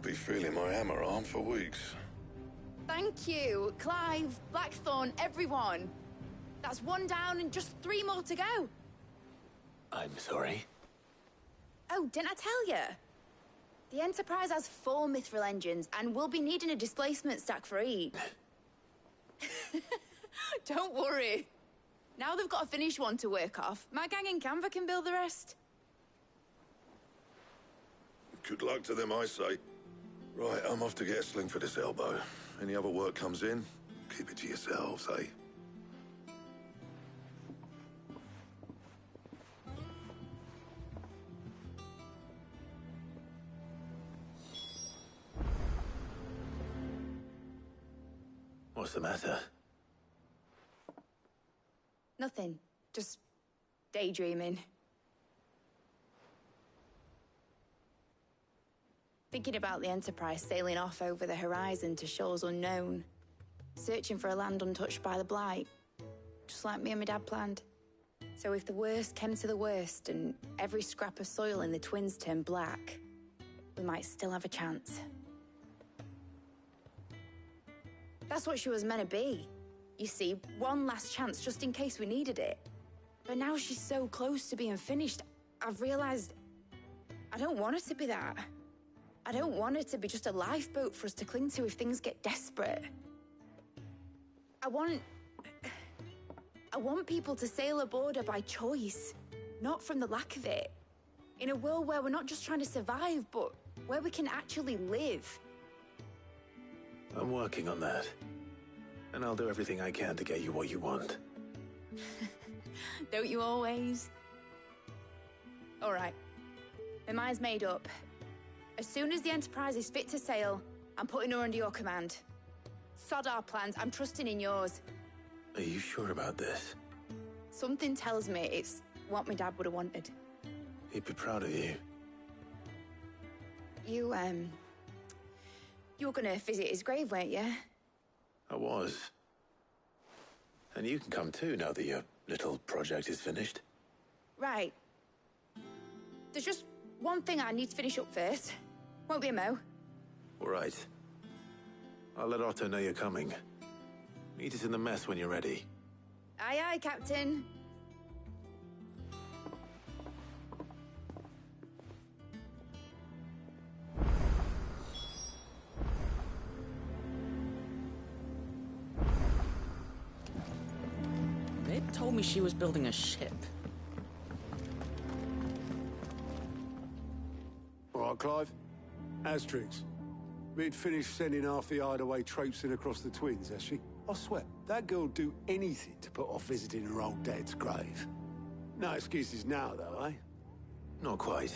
be feeling my hammer arm for weeks. Thank you, Clive, Blackthorn, everyone. That's one down and just 3 more to go. I'm sorry. Oh, didn't I tell you? The Enterprise has 4 mithril engines, and we'll be needing a displacement stack for each. Don't worry. Now they've got a finished one to work off, my gang in Canva can build the rest. Good luck to them, I say. Right, I'm off to get a sling for this elbow. Any other work comes in, keep it to yourselves, eh? What's the matter? Nothing. Just daydreaming. Thinking about the Enterprise sailing off over the horizon to shores unknown. Searching for a land untouched by the Blight. Just like me and my dad planned. So if the worst came to the worst and every scrap of soil in the Twins turned black, we might still have a chance. That's what she was meant to be. You see, one last chance just in case we needed it. But now she's so close to being finished, I've realized I don't want her to be that. I don't want her to be just a lifeboat for us to cling to if things get desperate. I want people to sail aboard her by choice, not from the lack of it. In a world where we're not just trying to survive, but where we can actually live. I'm working on that. And I'll do everything I can to get you what you want. Don't you always? All right. My mind's made up. As soon as the Enterprise is fit to sail, I'm putting her under your command. Sod our plans, I'm trusting in yours. Are you sure about this? Something tells me it's what my dad would have wanted. He'd be proud of you. You were gonna visit his grave, weren't you? I was. And you can come too now that your little project is finished. Right. There's just one thing I need to finish up first. Won't be a mo. All right. I'll let Otto know you're coming. Meet us in the mess when you're ready. Aye, aye, Captain. They told me she was building a ship. All right, Clive. Asterix. We'd finished sending half the hideaway traipsing across the Twins, has she? I swear, that girl'd do anything to put off visiting her old dad's grave. No excuses now, though, eh? Not quite.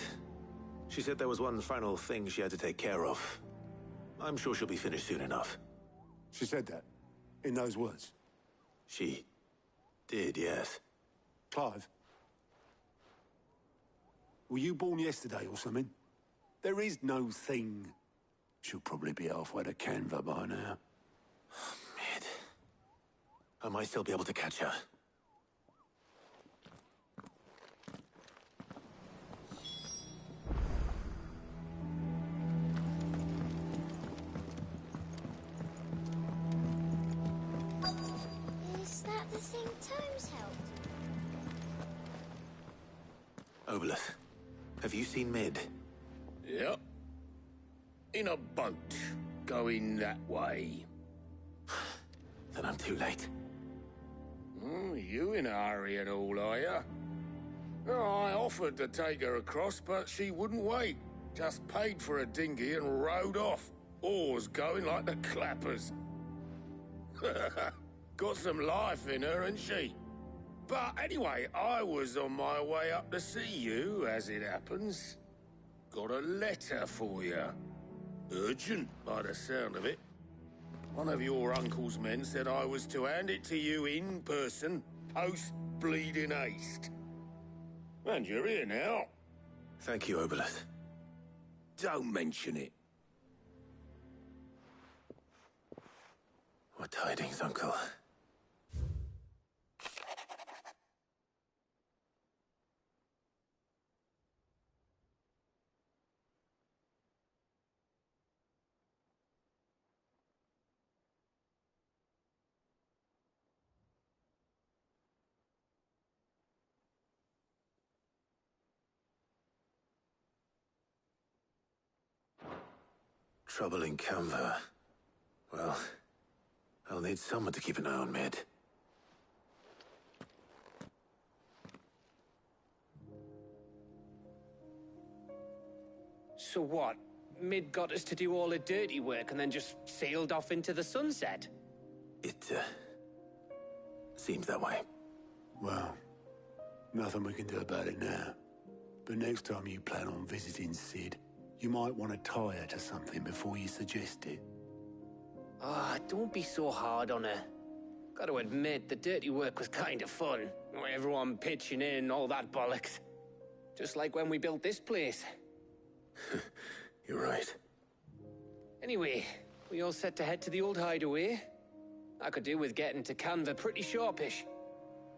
She said there was one final thing she had to take care of. I'm sure she'll be finished soon enough. She said that? In those words? She did, yes. Clive? Were you born yesterday or something? There is no thing. She'll probably be halfway to Canva by now. Mid. I might still be able to catch her. Is that the thing Tomes helped? Obolus, have you seen Mid? Yep. In a boat, going that way. Then I'm too late. You in a hurry and all, are you? Oh, I offered to take her across, but she wouldn't wait. Just paid for a dinghy and rowed off. Oars going like the clappers. Got some life in her, ain't she? But anyway, I was on my way up to see you, as it happens. Got a letter for you. Urgent, by the sound of it. One of your uncle's men said I was to hand it to you in person, post-bleeding haste. And you're here now. Thank you, Obolus. Don't mention it. What tidings, Uncle? trouble in Canva. Well, I'll need someone to keep an eye on Mid. So what? Mid got us to do all the dirty work and then just sailed off into the sunset? It, seems that way. Well, nothing we can do about it now. But next time you plan on visiting Sid, you might want to tie her to something before you suggest it. Ah, don't be so hard on her. Gotta admit, the dirty work was kind of fun. Everyone pitching in, all that bollocks. Just like when we built this place. You're right. Anyway, we all set to head to the old hideaway. I could do with getting to Canva pretty sharpish.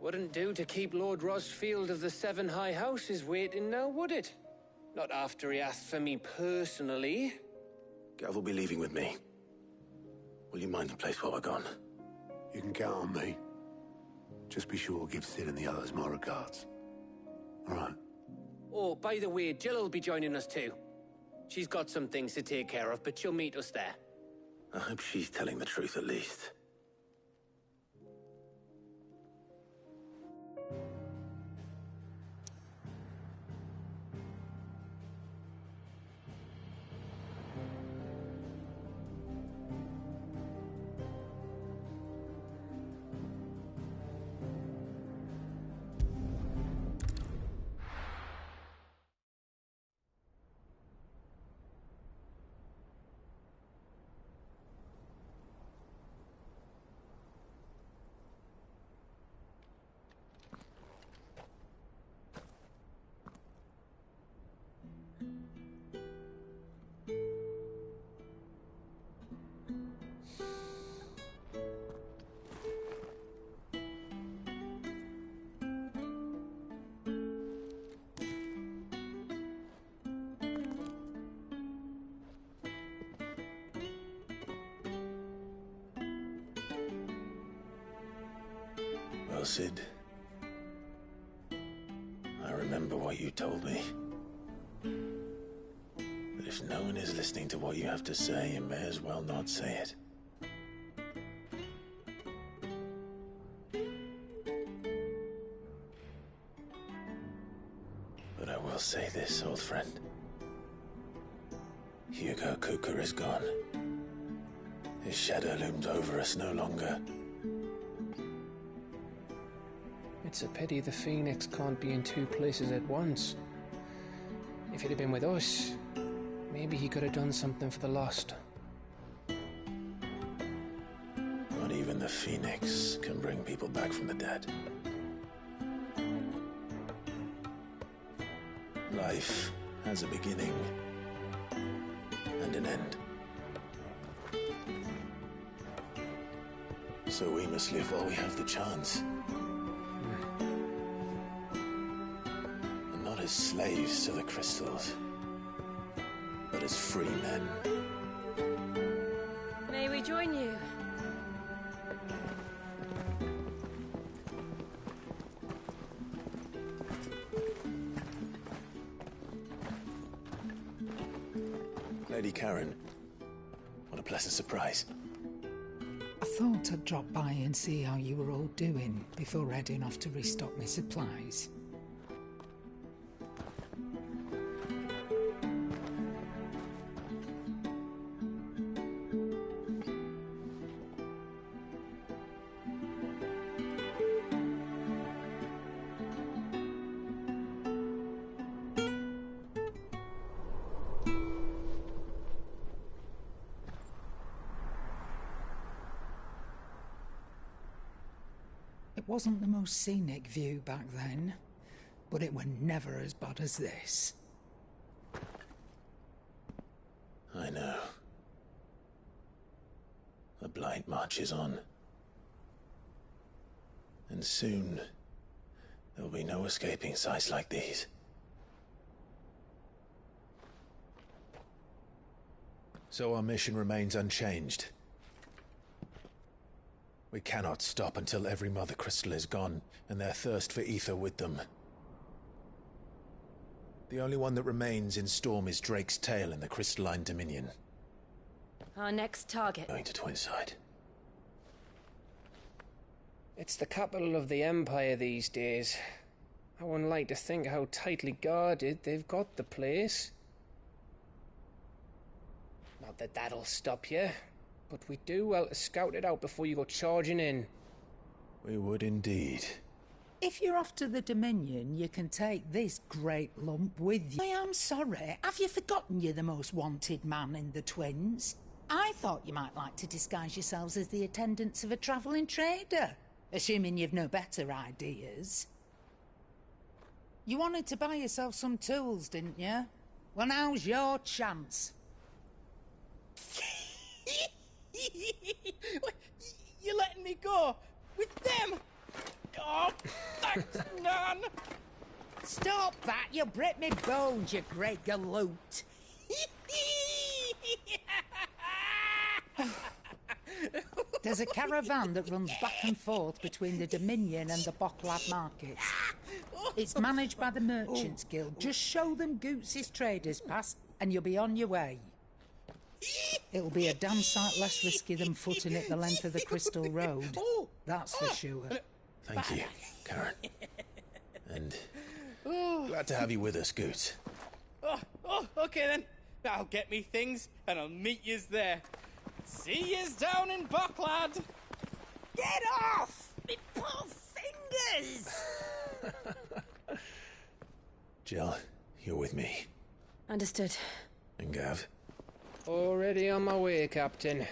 Wouldn't do to keep Lord Rosfield of the Seven High Houses waiting now, would it? Not after he asked for me personally. Gav will be leaving with me. Will you mind the place while we're gone? You can count on me. Just be sure to give Sid and the others my regards. All right. Oh, by the way, Jill will be joining us too. She's got some things to take care of, but she'll meet us there. I hope she's telling the truth at least. Well, Sid, I remember what you told me. That if no one is listening to what you have to say, you may as well not say it. But I will say this, old friend. Hugo Cooker is gone. His shadow looms over us no longer. It's a pity the Phoenix can't be in two places at once. If he'd have been with us, maybe he could have done something for the Lost. Not even the Phoenix can bring people back from the dead. Life has a beginning and an end. So we must live while we have the chance. And not as slaves to the crystals, but as free men. May we join you? Lady Karen, what a pleasant surprise. I thought I'd drop by and see how you were all doing before heading off to restock my supplies. It wasn't the most scenic view back then, but it were never as bad as this. I know. The blight marches on. And soon, there will be no escaping sights like these. So our mission remains unchanged. We cannot stop until every Mother Crystal is gone, and their thirst for ether with them. The only one that remains in Storm is Drake's tail in the Crystalline Dominion. Our next target. Going to Twinside. It's the capital of the Empire these days. I wouldn't like to think how tightly guarded they've got the place. Not that that'll stop you, but we do well to scout it out before you go charging in. We would indeed. If you're off to the Dominion, you can take this great lump with you. I am sorry. Have you forgotten you're the most wanted man in the Twins? I thought you might like to disguise yourselves as the attendants of a travelling trader, assuming you've no better ideas. You wanted to buy yourself some tools, didn't you? Well, now's your chance. You're letting me go with them? Oh, thanks, Nan. Stop that! You'll break me bones, you great galoot. There's a caravan that runs back and forth between the Dominion and the Bocklad markets. It's managed by the Merchants Guild. Just show them Goots' traders pass and you'll be on your way. It'll be a damn sight less risky than footing it the length of the Crystal Road. That's for sure. Thank you, Karen. And glad to have you with us, Goots. Okay then. I'll get me things and I'll meet yous there. See yous down in Bocklad. Get off! Me poor fingers! Jill, you're with me. Understood. And Gav. Already on my way, Captain.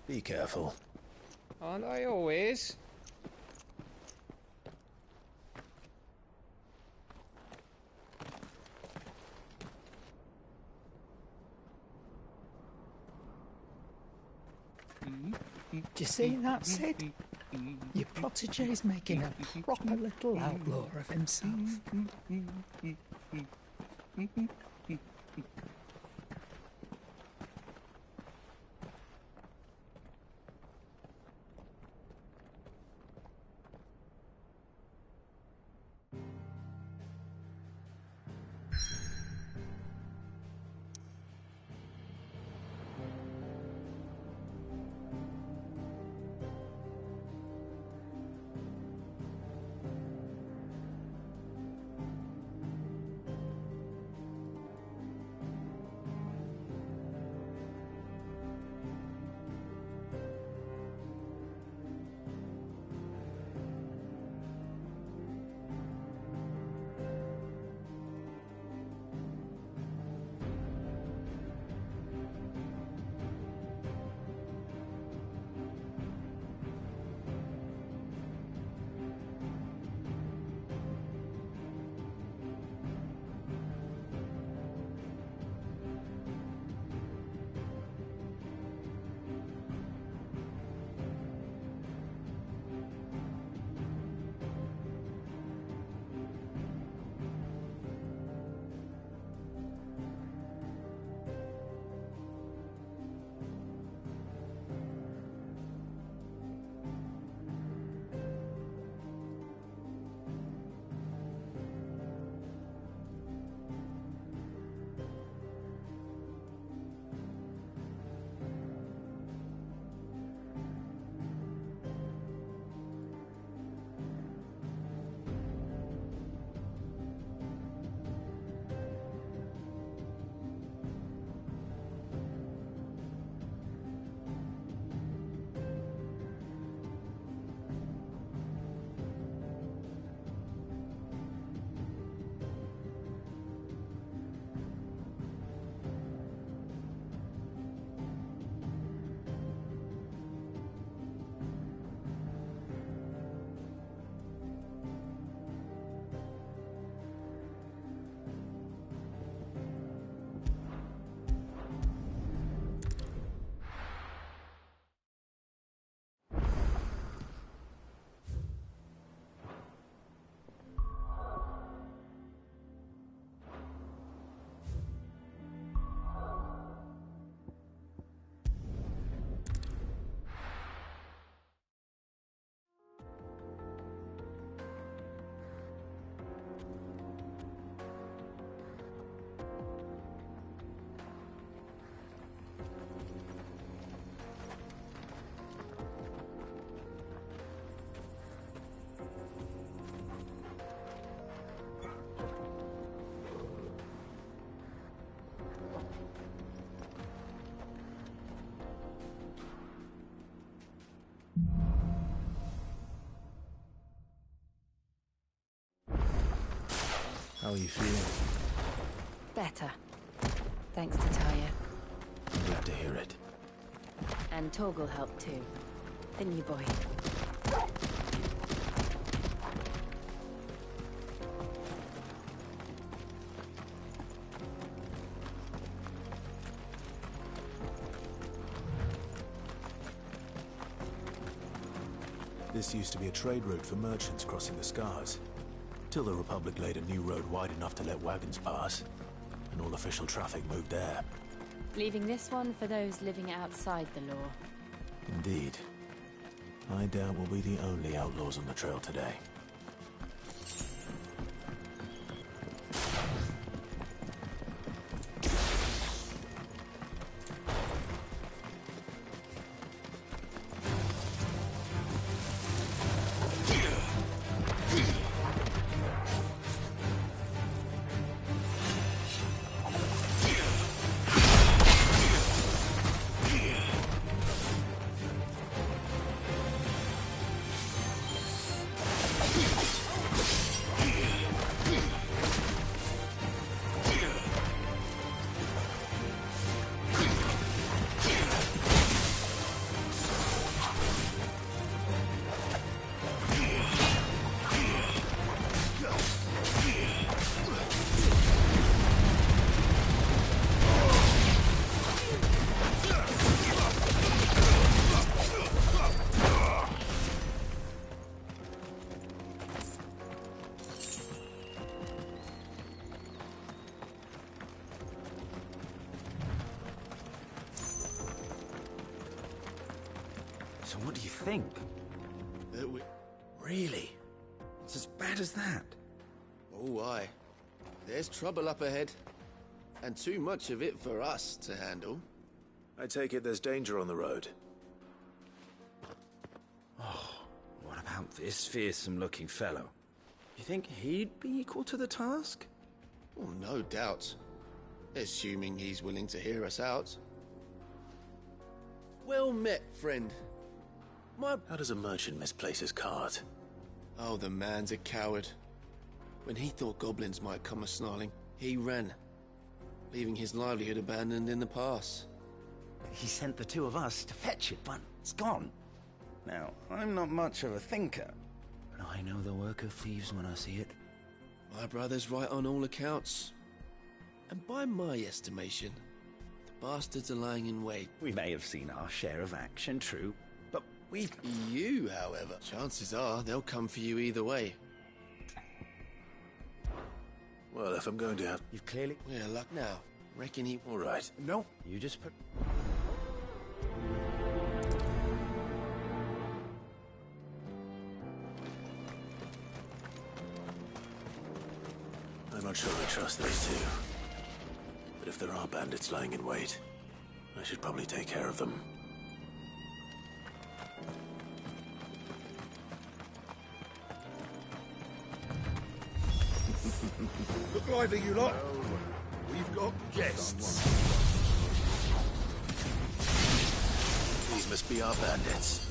Be careful. Aren't I always? Do you see that, Sid? Your protege's making a proper little outlaw of himself. How are you feeling? Better. Thanks to Taya. I'm glad to hear it. And Torgal helped too. Didn't you, boy? This used to be a trade route for merchants crossing the Scars, till the Republic laid a new road wide enough to let wagons pass, and all official traffic moved there. Leaving this one for those living outside the law. Indeed. I doubt we'll be the only outlaws on the trail today. So what do you think? Really? It's as bad as that? Oh, aye. There's trouble up ahead. And too much of it for us to handle. I take it there's danger on the road. Oh, what about this fearsome-looking fellow? You think he'd be equal to the task? Oh, no doubt. Assuming he's willing to hear us out. Well met, friend. How does a merchant misplace his cart? Oh, the man's a coward. When he thought goblins might come a-snarling, he ran, leaving his livelihood abandoned in the pass. He sent the two of us to fetch it, but it's gone. Now, I'm not much of a thinker, but I know the work of thieves when I see it. My brother's right on all accounts. And by my estimation, the bastards are lying in wait. We may have seen our share of action, true, but You, however, chances are they'll come for you either way. Well, if I'm going to have... You've clearly... We're luck now. Reckon he... All right. No, you just put... I'm not sure I trust those two. But if there are bandits lying in wait, I should probably take care of them. Look lively, you lot. We've got guests. These must be our bandits.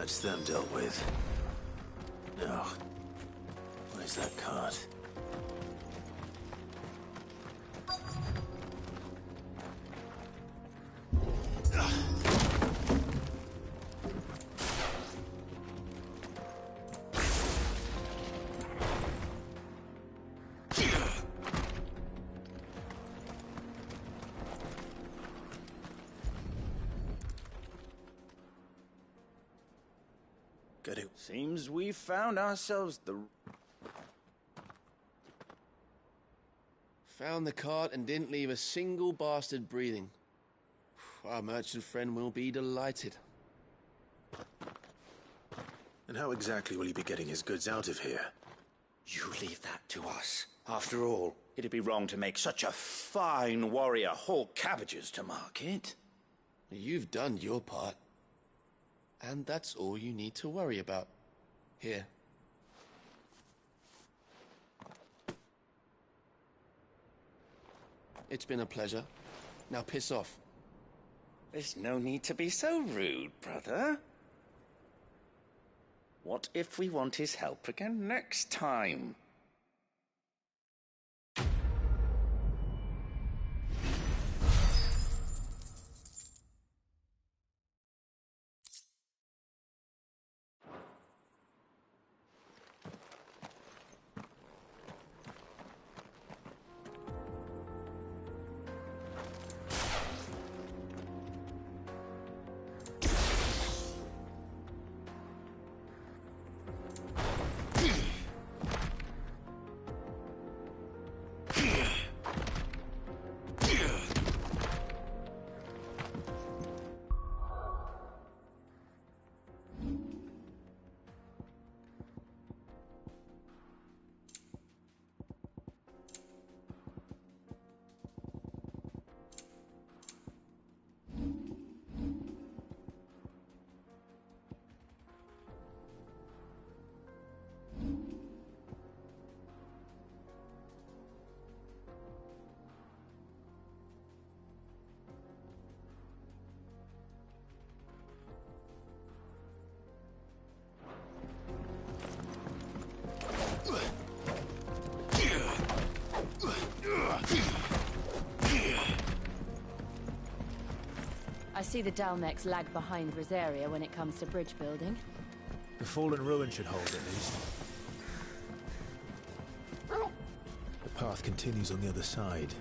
That's them dealt with. Now, where's that cart? Seems we found ourselves the... Found the cart and didn't leave a single bastard breathing. Our merchant friend will be delighted. And how exactly will he be getting his goods out of here? You leave that to us. After all, it'd be wrong to make such a fine warrior haul cabbages to market. You've done your part. And that's all you need to worry about. Here. It's been a pleasure. Now piss off. There's no need to be so rude, brother. What if we want his help again next time? I see the Dalmex lag behind Rosaria when it comes to bridge building. The fallen ruin should hold, at least. The path continues on the other side.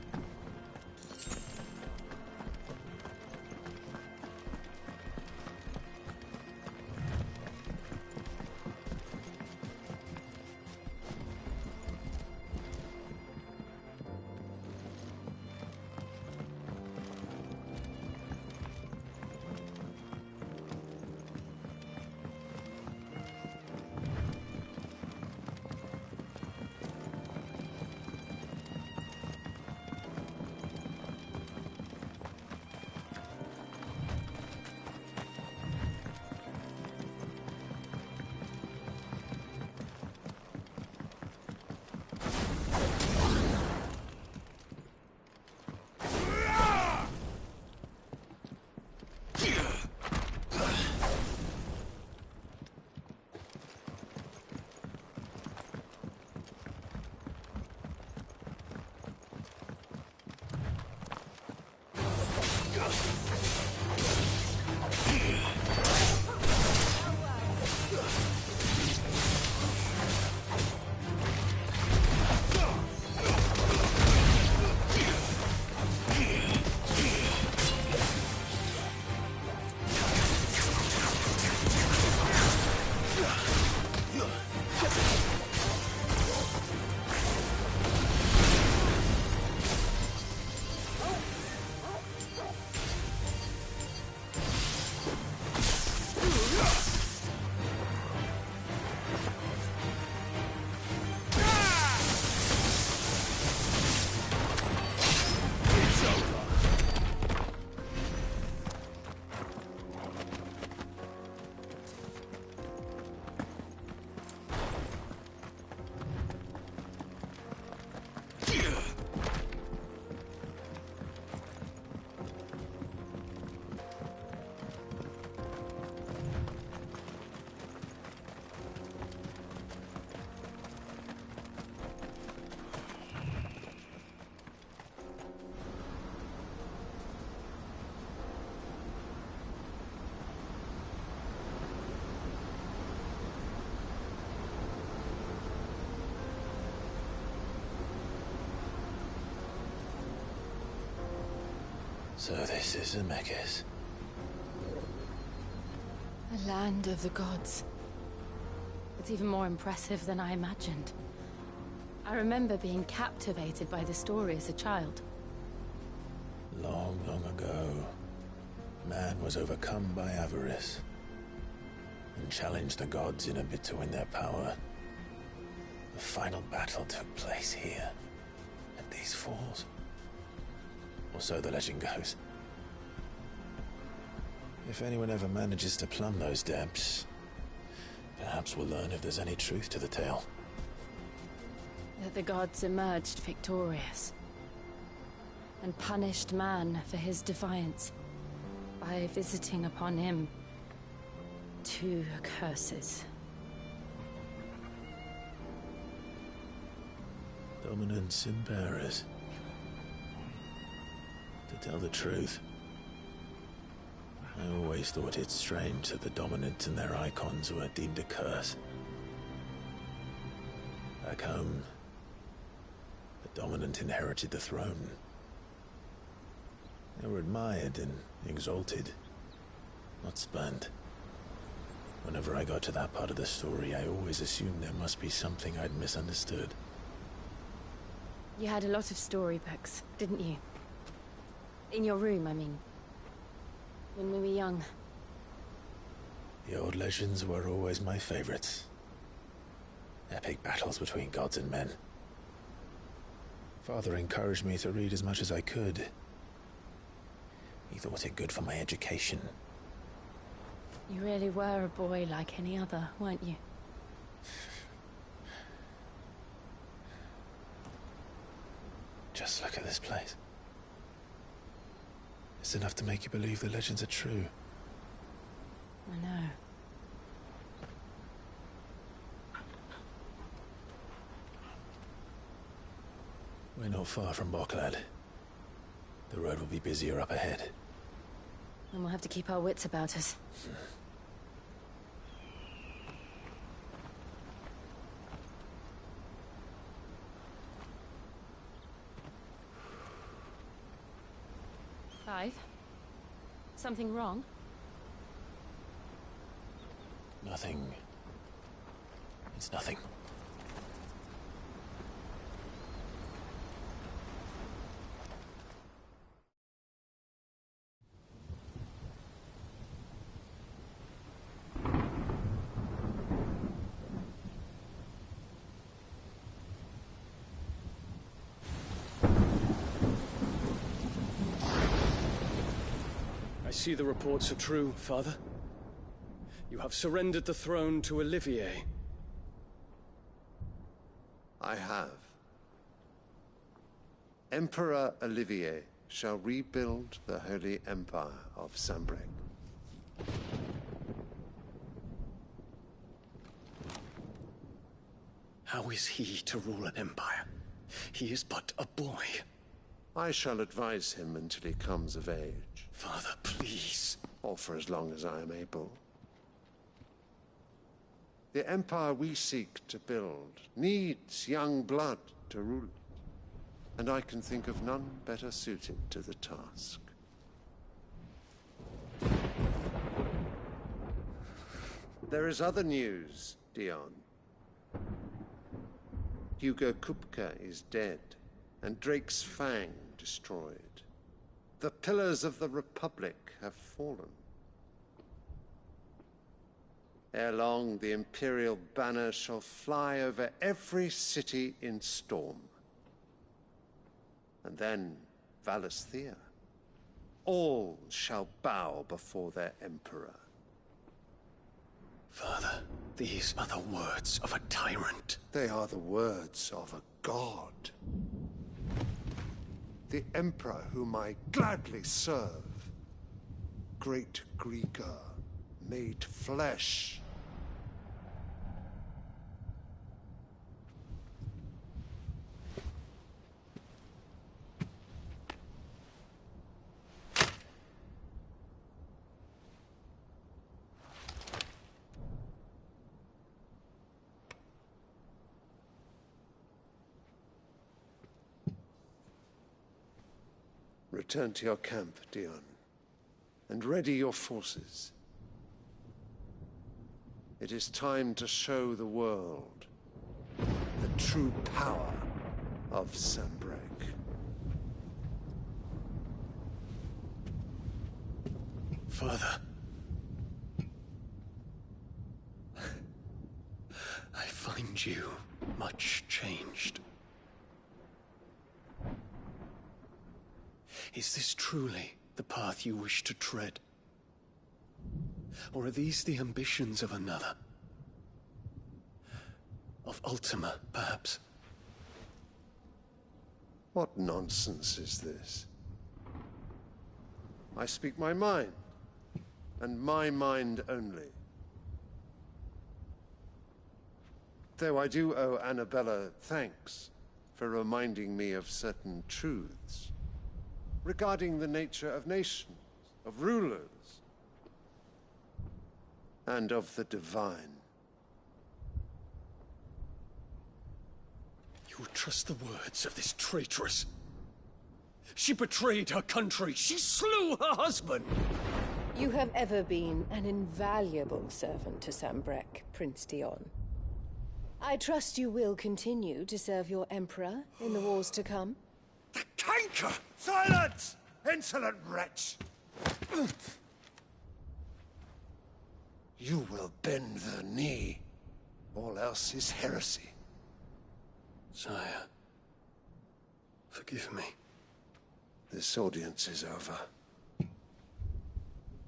So this is Zemeckis. The land of the gods. It's even more impressive than I imagined. I remember being captivated by the story as a child. Long, long ago, man was overcome by avarice and challenged the gods in a bid to win their power. The final battle took place here, at these falls. Or so the legend goes. If anyone ever manages to plumb those depths, perhaps we'll learn if there's any truth to the tale. That the gods emerged victorious and punished man for his defiance by visiting upon him 2 curses. Dominant sin bearers. To tell the truth, I always thought it strange that the dominant and their icons were deemed a curse. Back home, the dominant inherited the throne. They were admired and exalted, not spurned. Whenever I got to that part of the story, I always assumed there must be something I'd misunderstood. You had a lot of storybooks, didn't you? In your room, I mean. When we were young. The old legends were always my favorites. Epic battles between gods and men. Father encouraged me to read as much as I could. He thought it good for my education. You really were a boy like any other, weren't you? Just look at this place. It's enough to make you believe the legends are true. I know. We're not far from Boklad. The road will be busier up ahead. And we'll have to keep our wits about us. Clive? Something wrong? Nothing. It's nothing. I see the reports are true, Father. You have surrendered the throne to Olivier. I have. Emperor Olivier shall rebuild the Holy Empire of Sanbreque. How is he to rule an empire? He is but a boy. I shall advise him until he comes of age. Father, please. Or for as long as I am able. The empire we seek to build needs young blood to rule it, and I can think of none better suited to the task. There is other news, Dion. Hugo Kupka is dead, and Drake's Fang destroyed. The pillars of the Republic have fallen. Ere long, the Imperial banner shall fly over every city in Storm. And then, Valisthea. All shall bow before their Emperor. Father, these are the words of a tyrant. They are the words of a god. The Emperor whom I gladly serve. Great Greeker, made flesh. Return to your camp, Dion, and ready your forces. It is time to show the world the true power of Sanbreque. Father. I find you much changed. Is this truly the path you wish to tread? Or are these the ambitions of another? Of Ultima, perhaps? What nonsense is this? I speak my mind, and my mind only. Though I do owe Annabella thanks for reminding me of certain truths regarding the nature of nations, of rulers, and of the divine. You would trust the words of this traitress? She betrayed her country. She slew her husband. You have ever been an invaluable servant to Sanbreque, Prince Dion. I trust you will continue to serve your Emperor in the wars to come. The canker! Silence! Insolent wretch! You will bend the knee. All else is heresy. Sire, forgive me. This audience is over.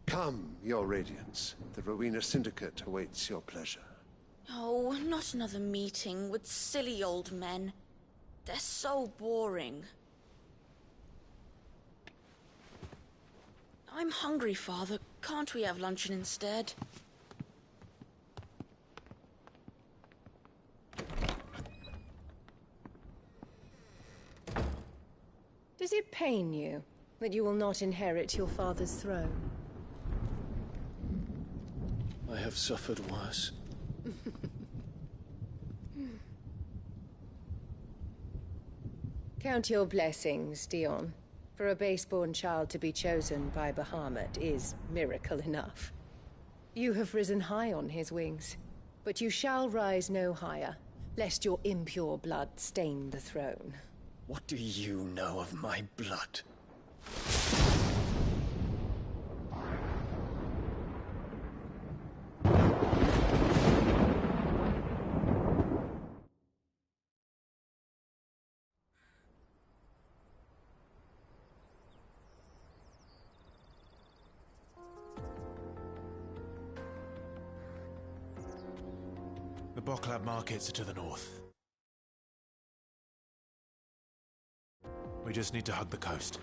Come, your Radiance. The Rowena Syndicate awaits your pleasure. Oh, not another meeting with silly old men. They're so boring. I'm hungry, Father. Can't we have luncheon instead? Does it pain you that you will not inherit your father's throne? I have suffered worse. Count your blessings, Dion. For a base-born child to be chosen by Bahamut is miracle enough. You have risen high on his wings, but you shall rise no higher, lest your impure blood stain the throne. What do you know of my blood? The Boklab markets are to the north. We just need to hug the coast.